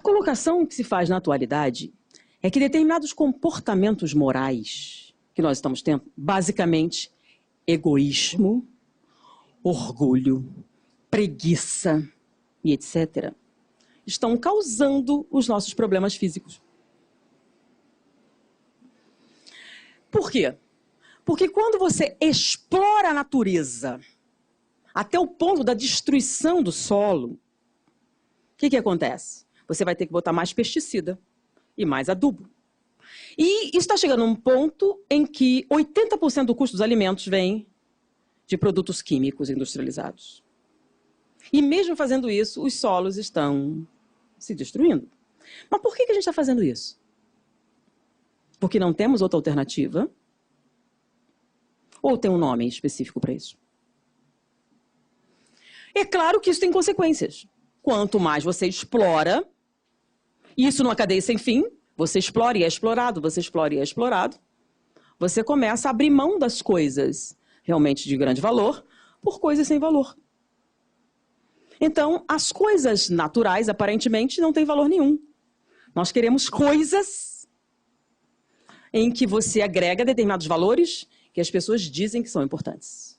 colocação que se faz na atualidade é que determinados comportamentos morais que nós estamos tendo, basicamente, egoísmo, orgulho, preguiça e etc., estão causando os nossos problemas físicos. Por quê? Porque quando você explora a natureza até o ponto da destruição do solo, o que acontece? Você vai ter que botar mais pesticida e mais adubo. E isso está chegando a um ponto em que 80% do custo dos alimentos vem de produtos químicos industrializados. E mesmo fazendo isso, os solos estão se destruindo. Mas por que a gente está fazendo isso? Porque não temos outra alternativa? Ou tem um nome específico para isso? É claro que isso tem consequências. Quanto mais você explora, isso numa cadeia sem fim, você explora e é explorado, você explora e é explorado, você começa a abrir mão das coisas realmente de grande valor por coisas sem valor. Então, as coisas naturais, aparentemente, não têm valor nenhum. Nós queremos coisas em que você agrega determinados valores que as pessoas dizem que são importantes.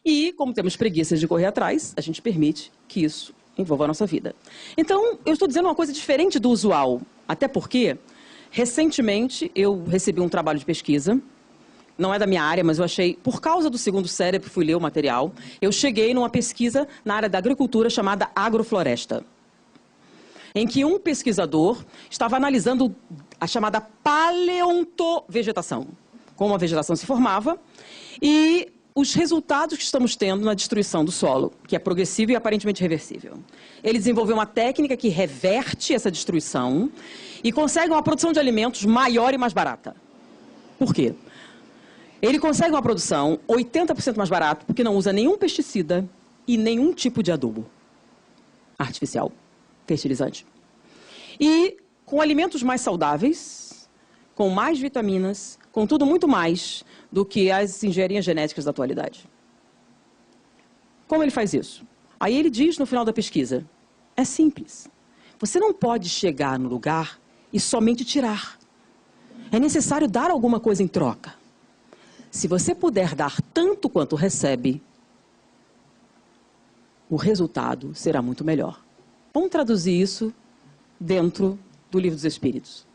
E, como temos preguiça de correr atrás, a gente permite que isso envolva a nossa vida. Então, eu estou dizendo uma coisa diferente do usual, até porque, recentemente, eu recebi um trabalho de pesquisa, não é da minha área, mas eu achei, por causa do segundo cérebro, fui ler o material, eu cheguei numa pesquisa na área da agricultura chamada agrofloresta, em que um pesquisador estava analisando a chamada paleontovegetação, como a vegetação se formava, e os resultados que estamos tendo na destruição do solo, que é progressivo e aparentemente reversível. Ele desenvolveu uma técnica que reverte essa destruição e consegue uma produção de alimentos maior e mais barata. Por quê? Ele consegue uma produção 80% mais barata porque não usa nenhum pesticida e nenhum tipo de adubo artificial, fertilizante. E com alimentos mais saudáveis, com mais vitaminas, com tudo muito mais do que as engenharias genéticas da atualidade. Como ele faz isso? Aí ele diz no final da pesquisa, é simples. Você não pode chegar no lugar e somente tirar. É necessário dar alguma coisa em troca. Se você puder dar tanto quanto recebe, o resultado será muito melhor. Vamos traduzir isso dentro do Livro dos Espíritos.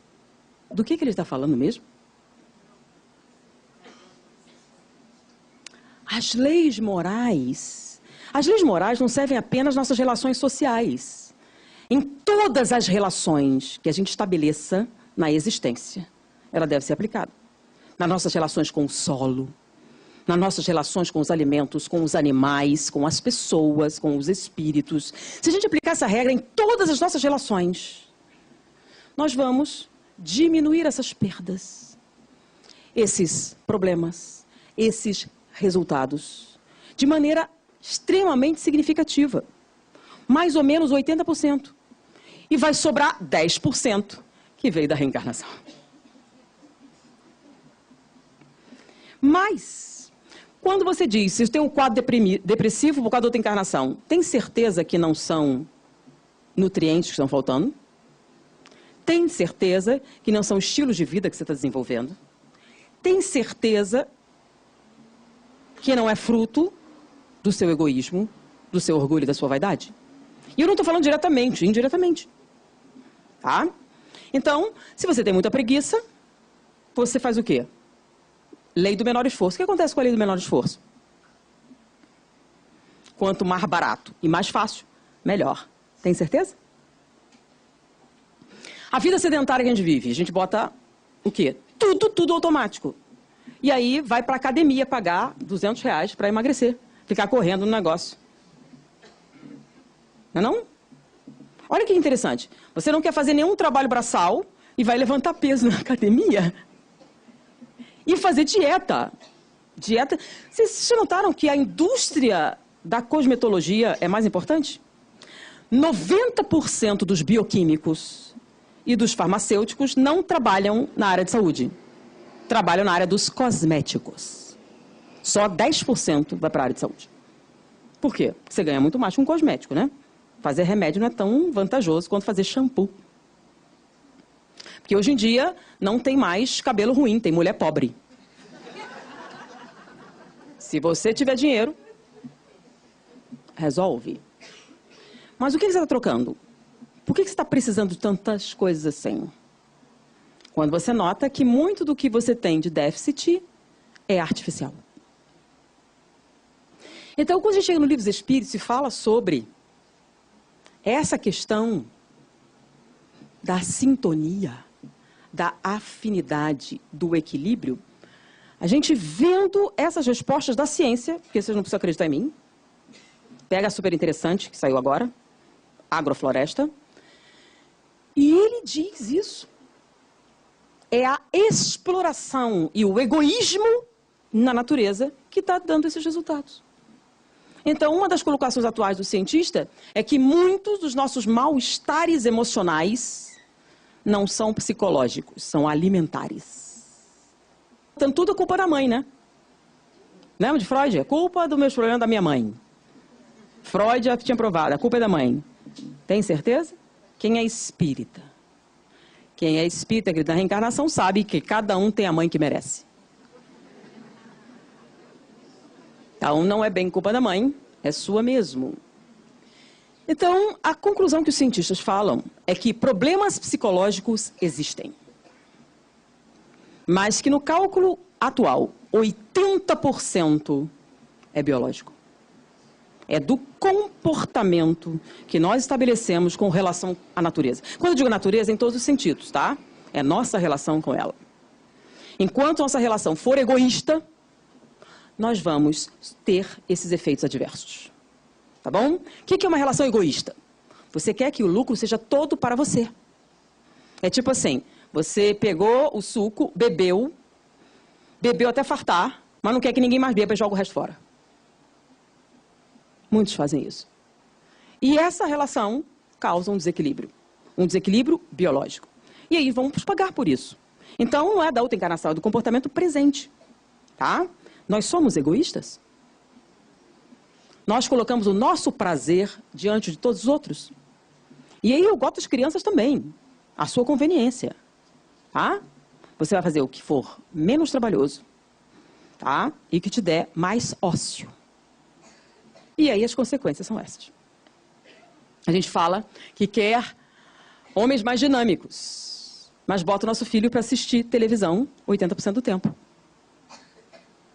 Do que ele está falando mesmo? As leis morais não servem apenas nas nossas relações sociais. Em todas as relações que a gente estabeleça na existência, ela deve ser aplicada. Nas nossas relações com o solo, nas nossas relações com os alimentos, com os animais, com as pessoas, com os espíritos. Se a gente aplicar essa regra em todas as nossas relações, nós vamos diminuir essas perdas, esses problemas, esses resultados, de maneira extremamente significativa. Mais ou menos 80%. E vai sobrar 10% que veio da reencarnação. Mas, quando você diz, se tem um quadro depressivo por causa da outra encarnação, tem certeza que não são nutrientes que estão faltando? Tem certeza que não são estilos de vida que você está desenvolvendo? Tem certeza que não é fruto do seu egoísmo, do seu orgulho e da sua vaidade? E eu não estou falando diretamente, indiretamente. Tá? Então, se você tem muita preguiça, você faz o quê? Lei do menor esforço. O que acontece com a lei do menor esforço? Quanto mais barato e mais fácil, melhor. Tem certeza? A vida sedentária que a gente vive, a gente bota o quê? Tudo automático. E aí vai para a academia pagar R$200 para emagrecer. Ficar correndo no negócio. Não é não? Olha que interessante. Você não quer fazer nenhum trabalho braçal e vai levantar peso na academia e fazer dieta. Dieta. Vocês já notaram que a indústria da cosmetologia é mais importante? 90% dos bioquímicos e dos farmacêuticos não trabalham na área de saúde. Trabalham na área dos cosméticos. Só 10% vai para a área de saúde. Por quê? Porque você ganha muito mais com cosmético, né? Fazer remédio não é tão vantajoso quanto fazer shampoo. Porque hoje em dia não tem mais cabelo ruim, tem mulher pobre. Se você tiver dinheiro, resolve. Mas o que você está trocando? Por que você está precisando de tantas coisas assim? Quando você nota que muito do que você tem de déficit é artificial. Então, quando a gente chega no Livro dos Espíritos e fala sobre essa questão da sintonia, da afinidade, do equilíbrio, a gente vendo essas respostas da ciência, porque vocês não precisam acreditar em mim, pega a super interessante, que saiu agora, Agrofloresta, e ele diz isso. É a exploração e o egoísmo na natureza que está dando esses resultados. Então, uma das colocações atuais do cientista é que muitos dos nossos mal-estares emocionais não são psicológicos, são alimentares. Então, tudo é culpa da mãe, né? Lembra de Freud? É culpa dos meus problemas da minha mãe. Freud já tinha provado, a culpa é da mãe. Tem certeza? Quem é espírita? Quem é espírita, acredita na reencarnação, sabe que cada um tem a mãe que merece. Então, não é bem culpa da mãe, é sua mesmo. Então, a conclusão que os cientistas falam é que problemas psicológicos existem. Mas que no cálculo atual, 80% é biológico. É do comportamento que nós estabelecemos com relação à natureza. Quando eu digo natureza, em todos os sentidos, tá? É nossa relação com ela. Enquanto nossa relação for egoísta, nós vamos ter esses efeitos adversos. Tá bom? O que é uma relação egoísta? Você quer que o lucro seja todo para você. É tipo assim, você pegou o suco, bebeu até fartar, mas não quer que ninguém mais beba e joga o resto fora. Muitos fazem isso. E essa relação causa um desequilíbrio biológico. E aí vamos pagar por isso. Então, não é da outra encarnação, é do comportamento presente. Tá? Nós somos egoístas? Nós colocamos o nosso prazer diante de todos os outros? E aí eu boto as crianças também, a sua conveniência. Tá? Você vai fazer o que for menos trabalhoso, tá? E que te der mais ócio. E aí as consequências são essas. A gente fala que quer homens mais dinâmicos, mas bota o nosso filho para assistir televisão 80% do tempo.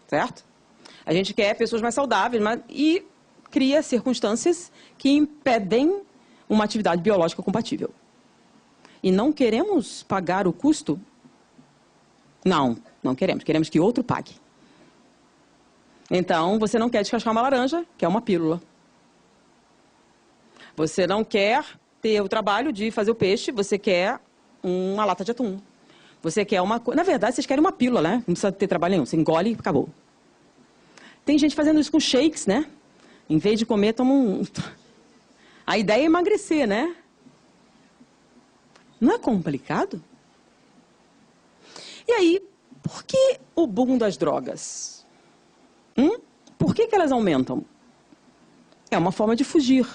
Certo? A gente quer pessoas mais saudáveis e cria circunstâncias que impedem uma atividade biológica compatível. E não queremos pagar o custo? Não queremos. Queremos que outro pague. Então, você não quer descascar uma laranja, quer uma pílula. Você não quer ter o trabalho de fazer o peixe, você quer uma lata de atum. Você quer uma coisa... Na verdade, vocês querem uma pílula, né? Não precisa ter trabalho nenhum. Você engole e acabou. Tem gente fazendo isso com shakes, né? Em vez de comer, toma um... A ideia é emagrecer, né? Não é complicado? E aí, por que o boom das drogas? Por que elas aumentam? É uma forma de fugir.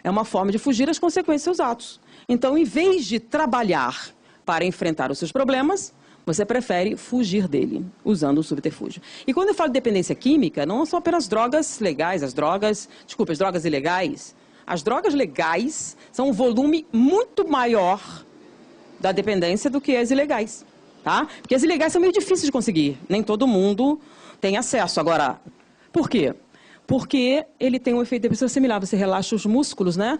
É uma forma de fugir às consequências dos seus atos. Então, em vez de trabalhar para enfrentar os seus problemas, você prefere fugir dele, usando o subterfúgio. E quando eu falo de dependência química, não são apenas drogas legais, as drogas ilegais. As drogas legais são um volume muito maior da dependência do que as ilegais. Tá? Porque as ilegais são meio difíceis de conseguir. Nem todo mundo tem acesso. Agora, por quê? Porque ele tem um efeito depressivo similar. Você relaxa os músculos, né?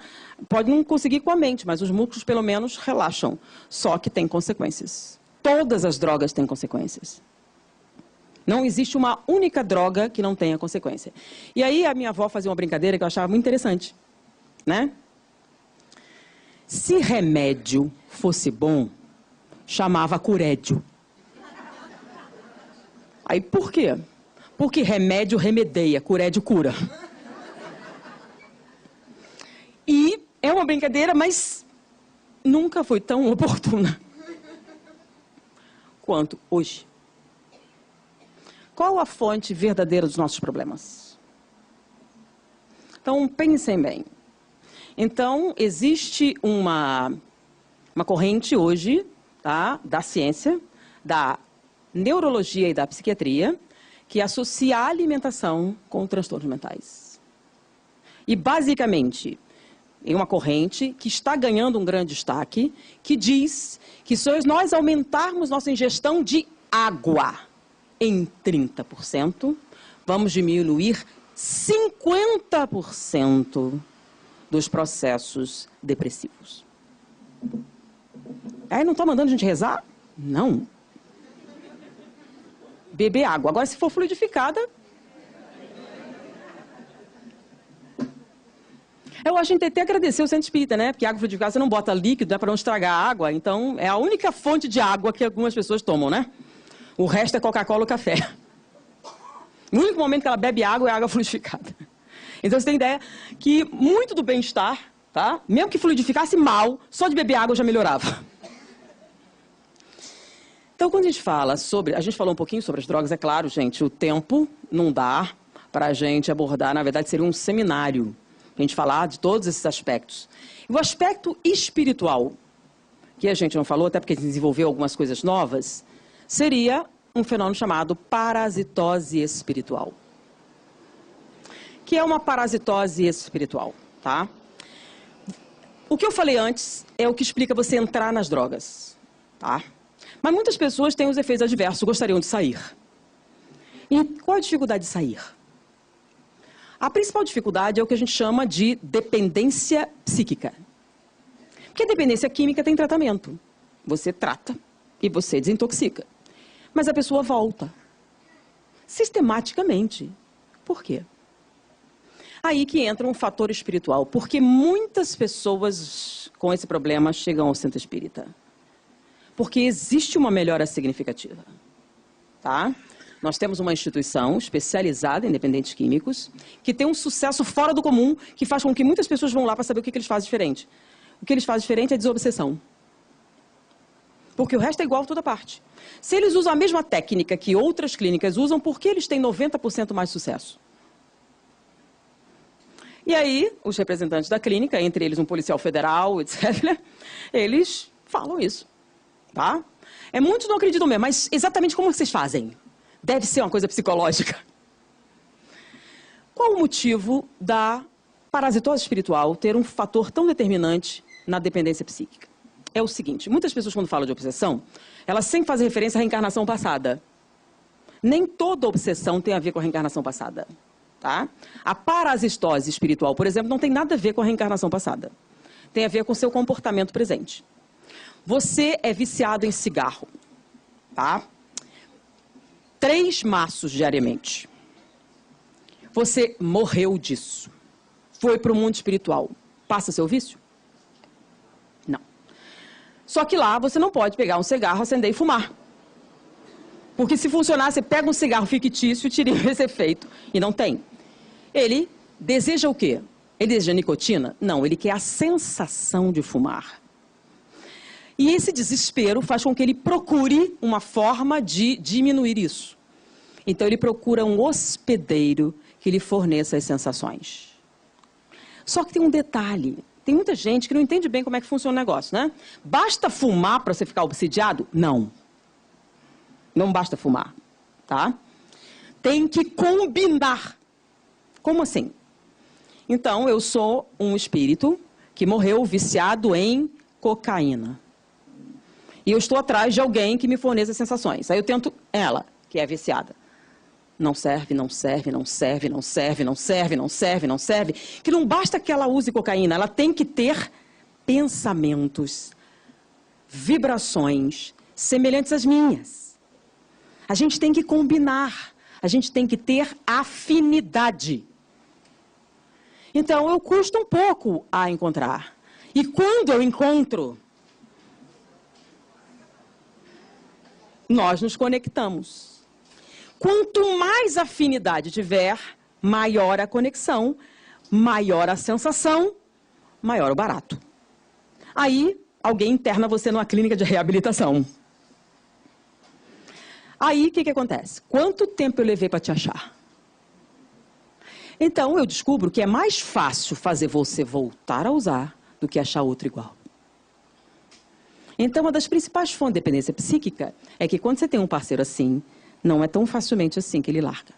Pode não conseguir com a mente, mas os músculos, pelo menos, relaxam. Só que tem consequências. Todas as drogas têm consequências. Não existe uma única droga que não tenha consequência. E aí a minha avó fazia uma brincadeira que eu achava muito interessante. Né? Se remédio fosse bom, chamava curédio. Aí por quê? Porque remédio remedeia, curédio cura. E é uma brincadeira, mas nunca foi tão oportuna quanto hoje. Qual a fonte verdadeira dos nossos problemas? Então, pensem bem. Então, existe uma corrente hoje, tá, da ciência, da neurologia e da psiquiatria, que associa a alimentação com transtornos mentais. E, basicamente, é uma corrente que está ganhando um grande destaque, que diz que se nós aumentarmos nossa ingestão de água em 30%, vamos diminuir 50% dos processos depressivos. Aí não está mandando a gente rezar? Não. Beber água. Agora, se for fluidificada... Eu acho que a gente tem que agradecer o centro espírita, né? Porque água fluidificada você não bota líquido, né? Para não estragar a água. Então, é a única fonte de água que algumas pessoas tomam, né? O resto é Coca-Cola ou café. O único momento que ela bebe água é água fluidificada. Então, você tem ideia que muito do bem-estar, tá? Mesmo que fluidificasse mal, só de beber água já melhorava. Então, quando a gente fala sobre... A gente falou um pouquinho sobre as drogas, é claro, gente, o tempo não dá para a gente abordar, na verdade, seria um seminário, a gente falar de todos esses aspectos. E o aspecto espiritual, que a gente não falou, até porque desenvolveu algumas coisas novas, seria um fenômeno chamado parasitose espiritual. Que é uma parasitose espiritual, tá? O que eu falei antes é o que explica você entrar nas drogas, tá? Mas muitas pessoas têm os efeitos adversos, gostariam de sair. E qual é a dificuldade de sair? A principal dificuldade é o que a gente chama de dependência psíquica. Porque a dependência química tem tratamento. Você trata e você desintoxica. Mas a pessoa volta. Sistematicamente. Por quê? Aí que entra um fator espiritual. Porque muitas pessoas com esse problema chegam ao centro espírita. Porque existe uma melhora significativa. Tá? Nós temos uma instituição especializada em dependentes químicos que tem um sucesso fora do comum, que faz com que muitas pessoas vão lá para saber o que eles fazem diferente. O que eles fazem diferente é desobsessão. Porque o resto é igual a toda parte. Se eles usam a mesma técnica que outras clínicas usam, por que eles têm 90% mais sucesso? E aí, os representantes da clínica, entre eles um policial federal, etc., eles falam isso. Tá? Muitos não acreditam mesmo, mas exatamente como vocês fazem? Deve ser uma coisa psicológica. Qual o motivo da parasitose espiritual ter um fator tão determinante na dependência psíquica? É o seguinte, muitas pessoas quando falam de obsessão, elas sempre fazem referência à reencarnação passada. Nem toda obsessão tem a ver com a reencarnação passada. Tá? A parasitose espiritual, por exemplo, não tem nada a ver com a reencarnação passada. Tem a ver com o seu comportamento presente. Você é viciado em cigarro, tá? 3 maços diariamente. Você morreu disso. Foi para o mundo espiritual. Passa seu vício? Não. Só que lá você não pode pegar um cigarro, acender e fumar. Porque se funcionar, você pega um cigarro fictício e tira esse efeito. E não tem. Ele deseja o quê? Ele deseja nicotina? Não, ele quer a sensação de fumar. E esse desespero faz com que ele procure uma forma de diminuir isso. Então, ele procura um hospedeiro que lhe forneça as sensações. Só que tem um detalhe. Tem muita gente que não entende bem como é que funciona o negócio, né? Basta fumar para você ficar obsidiado? Não. Não basta fumar, tá? Tem que combinar. Como assim? Então, eu sou um espírito que morreu viciado em cocaína. E eu estou atrás de alguém que me forneça sensações. Aí eu tento ela, que é viciada. Não serve, não serve, não serve, não serve, não serve, não serve, não serve. Que não basta que ela use cocaína, ela tem que ter pensamentos, vibrações semelhantes às minhas. A gente tem que combinar, a gente tem que ter afinidade. Então, eu custo um pouco a encontrar. E quando eu encontro, nós nos conectamos. Quanto mais afinidade tiver, maior a conexão, maior a sensação, maior o barato. Aí, alguém interna você numa clínica de reabilitação. Aí, o que acontece? Quanto tempo eu levei para te achar? Então, eu descubro que é mais fácil fazer você voltar a usar do que achar outro igual. Então, uma das principais fontes de dependência psíquica é que quando você tem um parceiro assim, não é tão facilmente assim que ele larga.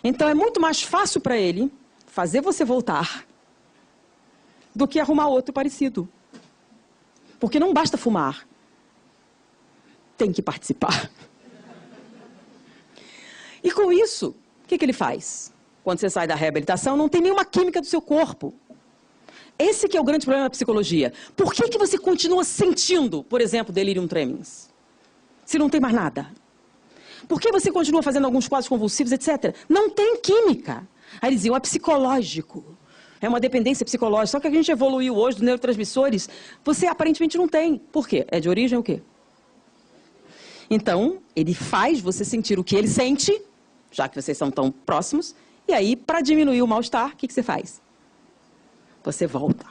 Então, é muito mais fácil para ele fazer você voltar do que arrumar outro parecido. Porque não basta fumar. Tem que participar. E com isso, o que ele faz? Quando você sai da reabilitação, não tem nenhuma química do seu corpo. Esse que é o grande problema da psicologia. Por que você continua sentindo, por exemplo, delirium tremens? Se não tem mais nada. Por que você continua fazendo alguns quadros convulsivos, etc? Não tem química. Aí eles diziam, é psicológico. É uma dependência psicológica. Só que a gente evoluiu hoje dos neurotransmissores. Você aparentemente não tem. Por quê? É de origem o quê? Então, ele faz você sentir o que ele sente, já que vocês são tão próximos. E aí, para diminuir o mal-estar, o que você faz? Você volta.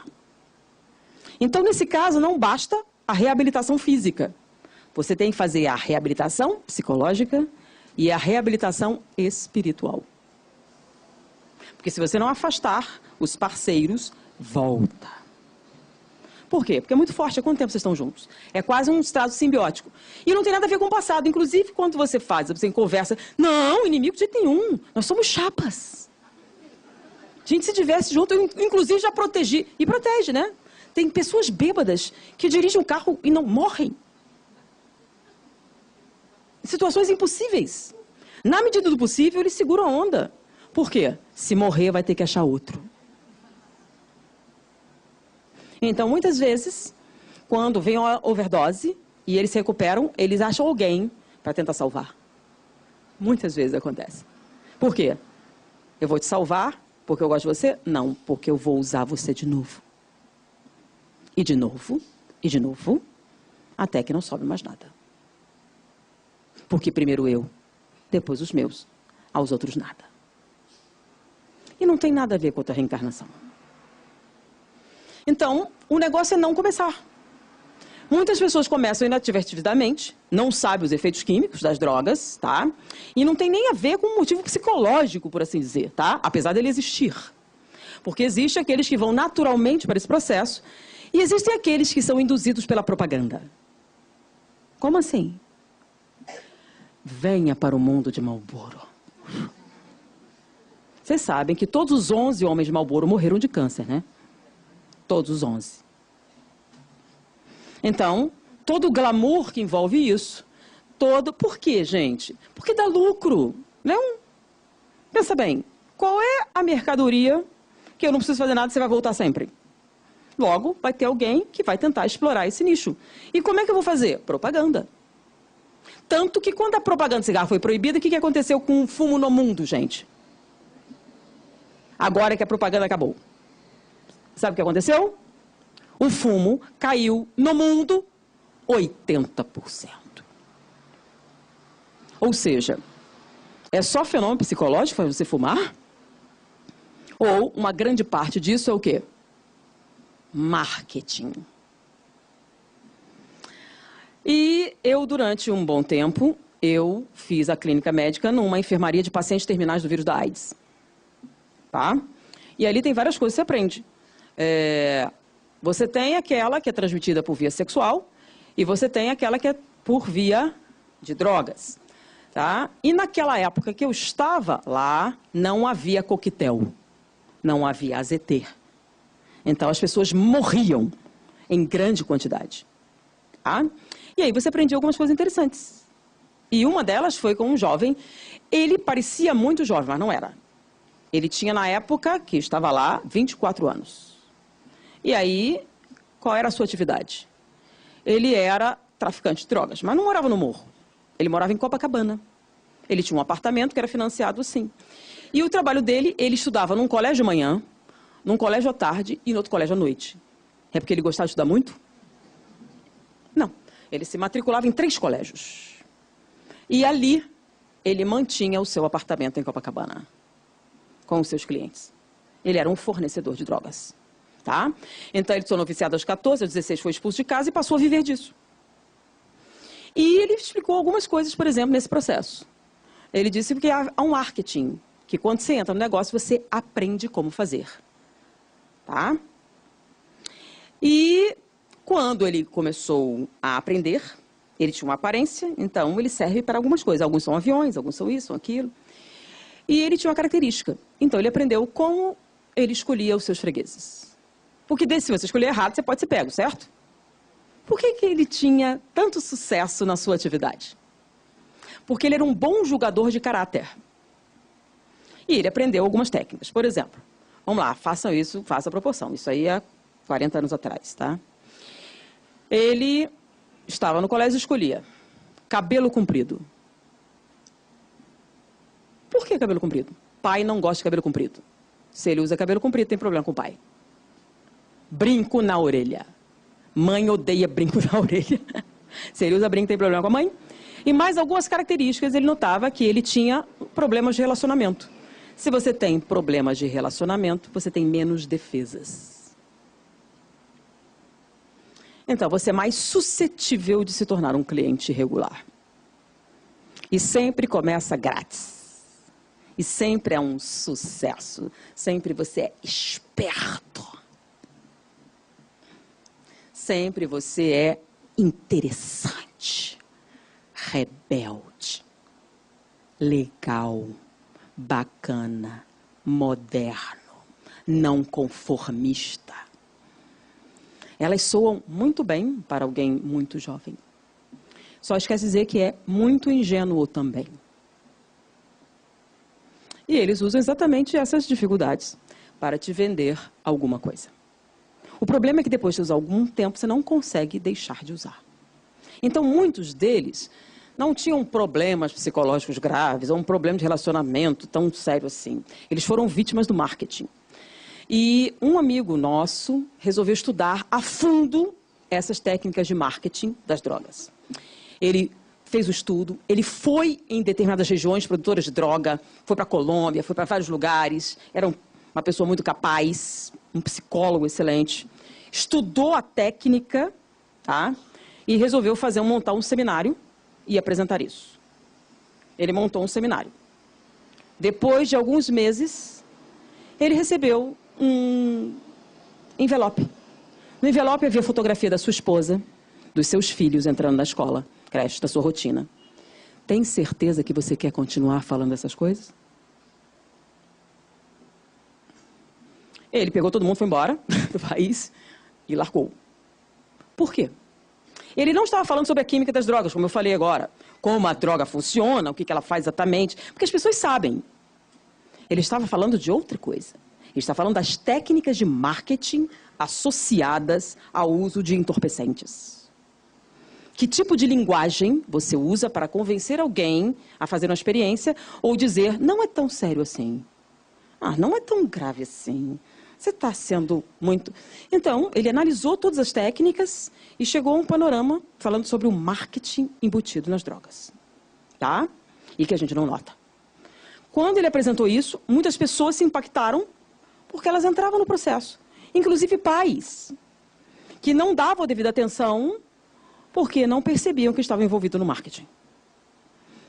Então, nesse caso, não basta a reabilitação física. Você tem que fazer a reabilitação psicológica e a reabilitação espiritual. Porque se você não afastar os parceiros, volta. Por quê? Porque é muito forte. Há quanto tempo vocês estão juntos? É quase um estado simbiótico. E não tem nada a ver com o passado. Inclusive, quando você conversa, não, inimigo de jeito nenhum. Nós somos chapas. A gente se diverte junto, eu, inclusive já protegi. E protege, né? Tem pessoas bêbadas que dirigem um carro e não morrem. Situações impossíveis. Na medida do possível, eles seguram a onda. Por quê? Se morrer, vai ter que achar outro. Então, muitas vezes, quando vem uma overdose e eles se recuperam, eles acham alguém para tentar salvar. Muitas vezes acontece. Por quê? Eu vou te salvar porque eu gosto de você? Não, porque eu vou usar você de novo. E de novo, e de novo, até que não sobe mais nada. Porque primeiro eu, depois os meus, aos outros nada. E não tem nada a ver com outra reencarnação. Então, o negócio é não começar. Muitas pessoas começam inadvertidamente, não sabem os efeitos químicos das drogas, tá? E não tem nem a ver com um motivo psicológico, por assim dizer, tá? Apesar dele existir. Porque existem aqueles que vão naturalmente para esse processo e existem aqueles que são induzidos pela propaganda. Como assim? Venha para o mundo de Marlboro. Vocês sabem que todos os 11 homens de Marlboro morreram de câncer, né? Todos os 11. Então, todo o glamour que envolve isso, Por quê, gente? Porque dá lucro, não? Pensa bem, qual é a mercadoria que eu não preciso fazer nada e você vai voltar sempre? Logo, vai ter alguém que vai tentar explorar esse nicho. E como é que eu vou fazer? Propaganda. Tanto que quando a propaganda de cigarro foi proibida, o que aconteceu com o fumo no mundo, gente? Agora que a propaganda acabou. Sabe o que aconteceu? O fumo caiu no mundo 80%. Ou seja, é só fenômeno psicológico para você fumar? Ou uma grande parte disso é o quê? Marketing. E eu, durante um bom tempo, eu fiz a clínica médica numa enfermaria de pacientes terminais do vírus da AIDS. Tá? E ali tem várias coisas que você aprende. Você tem aquela que é transmitida por via sexual e você tem aquela que é por via de drogas. Tá? E naquela época que eu estava lá, não havia coquetel, não havia AZT. Então as pessoas morriam em grande quantidade. Tá? E aí você aprendia algumas coisas interessantes. E uma delas foi com um jovem. Ele parecia muito jovem, mas não era. Ele tinha, na época que estava lá, 24 anos. E aí, qual era a sua atividade? Ele era traficante de drogas, mas não morava no morro. Ele morava em Copacabana. Ele tinha um apartamento que era financiado assim. E o trabalho dele, ele estudava num colégio de manhã, num colégio à tarde e no outro colégio à noite. É porque ele gostava de estudar muito? Não. Ele se matriculava em 3 colégios. E ali, ele mantinha o seu apartamento em Copacabana, com os seus clientes. Ele era um fornecedor de drogas. Tá? Então, ele se tornou viciado aos 14, aos 16 foi expulso de casa e passou a viver disso. E ele explicou algumas coisas, por exemplo, nesse processo. Ele disse que há um marketing que quando você entra no negócio, você aprende como fazer. Tá? E quando ele começou a aprender, ele tinha uma aparência, então ele serve para algumas coisas. Alguns são aviões, alguns são isso, são aquilo. E ele tinha uma característica. Então ele aprendeu como ele escolhia os seus fregueses. Porque se você escolher errado, você pode ser pego, certo? Por que ele tinha tanto sucesso na sua atividade? Porque ele era um bom julgador de caráter. E ele aprendeu algumas técnicas. Por exemplo, vamos lá, façam isso, faça a proporção. Isso aí há 40 anos atrás, tá? Ele estava no colégio e escolhia cabelo comprido. Por que cabelo comprido? Pai não gosta de cabelo comprido. Se ele usa cabelo comprido, tem problema com o pai. Brinco na orelha. Mãe odeia brinco na orelha. Se ele usa brinco, tem problema com a mãe. E mais algumas características, ele notava que ele tinha problemas de relacionamento. Se você tem problemas de relacionamento, você tem menos defesas. Então, você é mais suscetível de se tornar um cliente regular. E sempre começa grátis. E sempre é um sucesso. Sempre você é esperto. Sempre você é interessante, rebelde, legal, bacana, moderno, não conformista. Elas soam muito bem para alguém muito jovem. Só esquece de dizer que é muito ingênuo também. E eles usam exatamente essas dificuldades para te vender alguma coisa. O problema é que depois de usar algum tempo, você não consegue deixar de usar. Então, muitos deles não tinham problemas psicológicos graves ou um problema de relacionamento tão sério assim. Eles foram vítimas do marketing. E um amigo nosso resolveu estudar a fundo essas técnicas de marketing das drogas. Ele fez o estudo, ele foi em determinadas regiões produtoras de droga, foi para a Colômbia, foi para vários lugares, era uma pessoa muito capaz, um psicólogo excelente, estudou a técnica, tá? E resolveu montar um seminário e apresentar isso. Ele montou um seminário. Depois de alguns meses, ele recebeu um envelope. No envelope havia a fotografia da sua esposa, dos seus filhos entrando na escola, creche, da sua rotina. Tem certeza que você quer continuar falando essas coisas? Ele pegou todo mundo, foi embora do país e largou. Por quê? Ele não estava falando sobre a química das drogas, como eu falei agora. Como a droga funciona, o que ela faz exatamente. Porque as pessoas sabem. Ele estava falando de outra coisa. Ele está falando das técnicas de marketing associadas ao uso de entorpecentes. Que tipo de linguagem você usa para convencer alguém a fazer uma experiência ou dizer, não é tão sério assim. Ah, não é tão grave assim. Você está sendo muito... Então, ele analisou todas as técnicas e chegou a um panorama falando sobre o marketing embutido nas drogas. Tá? E que a gente não nota. Quando ele apresentou isso, muitas pessoas se impactaram porque elas entravam no processo. Inclusive pais, que não davam a devida atenção porque não percebiam que estavam envolvidos no marketing.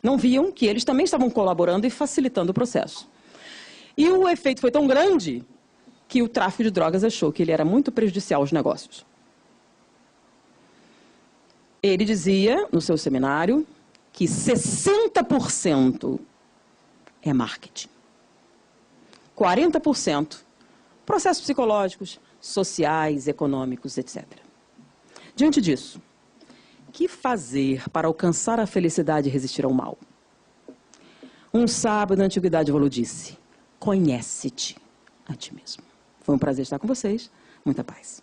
Não viam que eles também estavam colaborando e facilitando o processo. E o efeito foi tão grande que o tráfico de drogas achou que ele era muito prejudicial aos negócios. Ele dizia, no seu seminário, que 60% é marketing. 40% processos psicológicos, sociais, econômicos, etc. Diante disso, o que fazer para alcançar a felicidade e resistir ao mal? Um sábio da antiguidade falou, disse, conhece-te a ti mesmo. Foi um prazer estar com vocês. Muita paz.